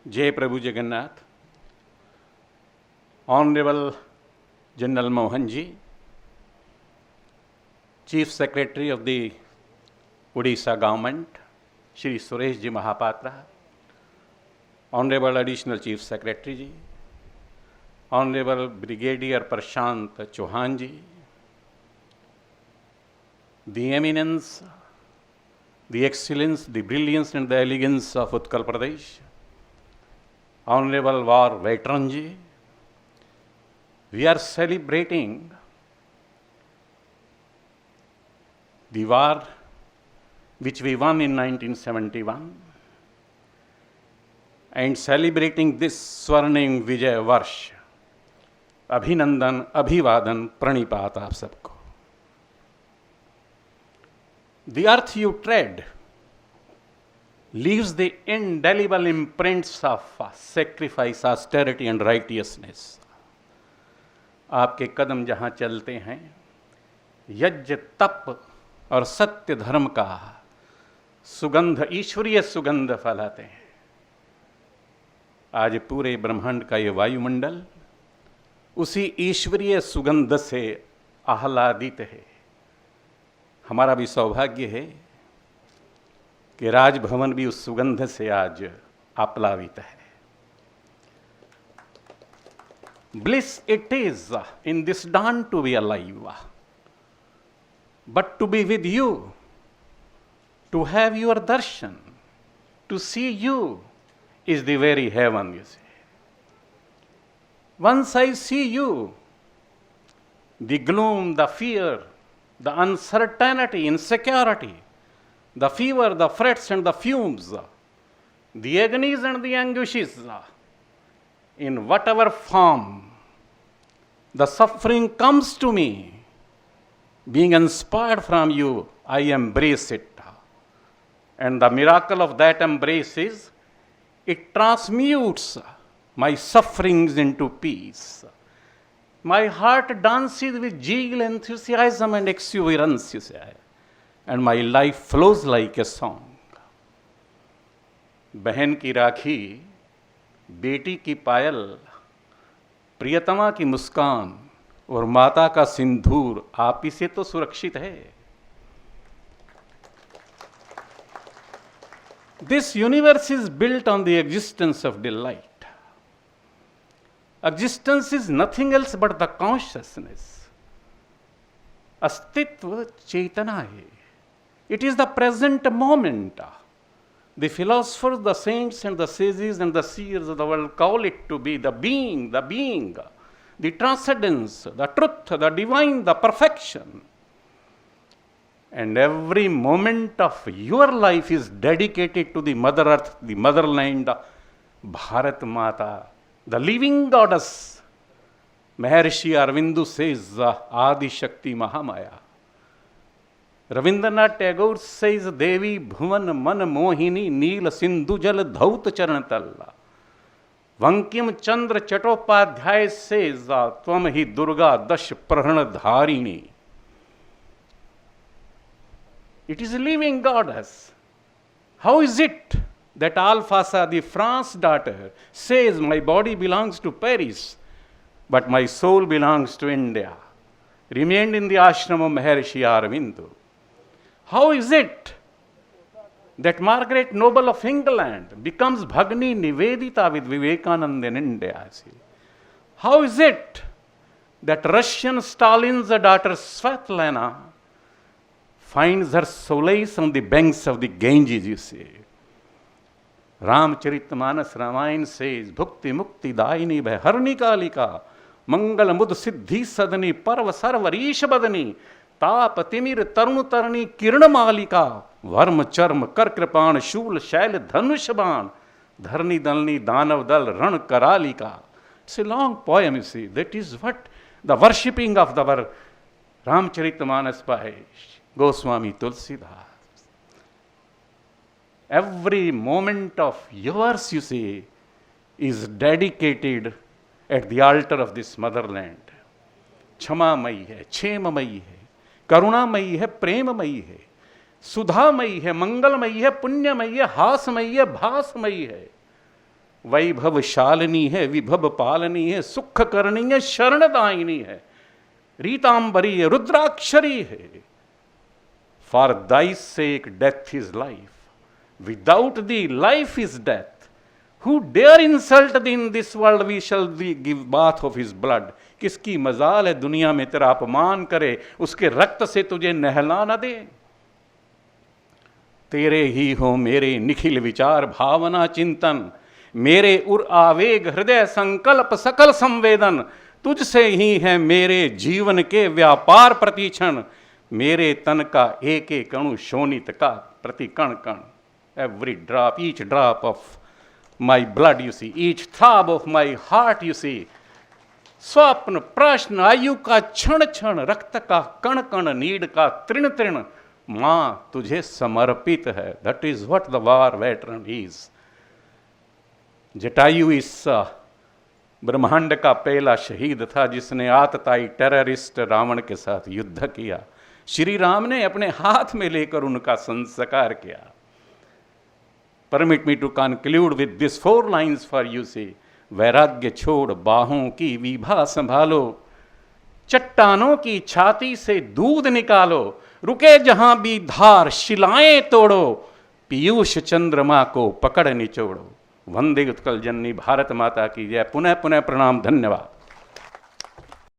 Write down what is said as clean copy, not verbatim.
जय प्रभु Jagannath. Honorable General Mohan Ji, Chief Secretary of the Odisha Government, Shri Suresh Ji Mahapatra, Honorable Additional Chief Secretary Ji, Honorable Brigadier Prashant Chauhan Ji, the eminence, the excellence, the brilliance and the elegance of Utkal Pradesh, Honorable War Veteran Ji, we are celebrating the war which we won in 1971 and celebrating this Swarnim Vijay Varsh. Abhinandan, Abhivadan, Pranipat aap sabko. The earth you tread leaves the indelible imprints of sacrifice, austerity and righteousness. आपके कदम जहाँ चलते हैं यज्ञ तप और सत्य धर्म का सुगंध, ईश्वरीय सुगंध फैलाते हैं। आज पूरे ब्रह्मांड का ये वायुमंडल उसी ईश्वरीय सुगंध से आह्लादित है। हमारा भी सौभाग्य है कि राजभवन भी उस सुगंध से आज आप्लावित है। Bliss it is in this dawn to be alive, but to be with you, to have your darshan, to see you is the very heaven, you see. Once I see you, the gloom, the fear, the uncertainty, insecurity, the fever, the frets and the fumes, the agonies and the anguishes, in whatever form the suffering comes to me, being inspired from you, I embrace it. And the miracle of that embrace is, it transmutes my sufferings into peace. My heart dances with zeal, enthusiasm and exuberance, you say, and my life flows like a song. बहन की राखी, बेटी की पायल, प्रियतमा की मुस्कान और माता का सिंदूर आप ही से तो सुरक्षित है। This universe is built on the existence of delight. Existence is nothing else but the consciousness. अस्तित्व चेतना है। It is the present moment. The philosophers, the saints and the sages and the seers of the world call it to be the being, the transcendence, the truth, the divine, the perfection. And every moment of your life is dedicated to the Mother Earth, the motherland, Bharat Mata, the living goddess. Maharshi Aurobindo says, Adi Shakti Mahamaya. Rabindranath Tagore says, Devi Bhuvan Man Mohini Neel Sindhu Jal Dhaut Charan Talla. Vankim Chandra Chattopadhyay says, Tvam Hi Durga Dash Prahana Dharini. It is a living goddess. How is it that Alphasa, the France daughter, says, my body belongs to Paris, but my soul belongs to India, remained in the ashram of Maharshi Aurobindo? How is it that Margaret Noble of England becomes Bhagni Nivedita with Vivekananda in India? How is it that Russian Stalin's daughter Svetlana finds her solace on the banks of the Ganges, you see? Ramcharitmanas Ramayana says, Bhukti Mukti Daini Bharni Kalika, Mangal Mud Siddhi Sadani, Parva Sarvarisha Badani, ताप तिमिर तरुण तरणी किरण मालिका, worm चर्म कर कृपाण शूल शैल धनुष बाण, धरनी दलनी दानव दल रण करालिका. It's a long poem, you see. That is what the worshipping of our Ramcharitmanas by Goswami Tulsidas. Every moment of yours, you see, is dedicated at the altar of this motherland. क्षमामयी है, क्षेममयी है, करुणामयी है, प्रेममयी है, सुधामयी है, मंगलमयी है, पुण्यमयी है, हासमयी है, भासमयी है. वैभवशालिनी है, विभव पालनी है, सुख करनी है, शरणदायिनी है, रीतांबरी है, रुद्राक्षरी है। For thy sake death is life, without thee life is death. Who dare insult thee in this world, we shall give bath of his blood। किसकी मजाल है दुनिया में तेरा अपमान करे, उसके रक्त से तुझे नहला न दे। तेरे ही हो मेरे निखिल विचार भावना चिंतन, मेरे उर आवेग हृदय संकल्प सकल संवेदन, तुझसे ही है मेरे जीवन के व्यापार प्रतिक्षण, मेरे तन का एक एक अणु शोणित का प्रति कण कण। Every drop, each drop of my blood you see, each throb of my heart you see। स्वप्न प्रश्न आयु का क्षण क्षण, रक्त का कण कण, नीड का तृण तृण, मां तुझे समर्पित है। That is what the war veteran is. Jatayu इस ब्रह्मांड का पहला शहीद था जिसने आतताई टेररिस्ट रावण के साथ युद्ध किया। श्री राम ने अपने हाथ में लेकर उनका संस्कार किया। Permit me to conclude with these 4 lines for you see। वैराग्य छोड़ बाहों की विभा संभालो, चट्टानों की छाती से दूध निकालो, रुके जहां भी धार शिलाएं तोड़ो, पीयूष चंद्रमा को पकड़ निचोड़ो। वंदे उत्कल जननी भारत माता की जय। पुनः पुनः प्रणाम, धन्यवाद।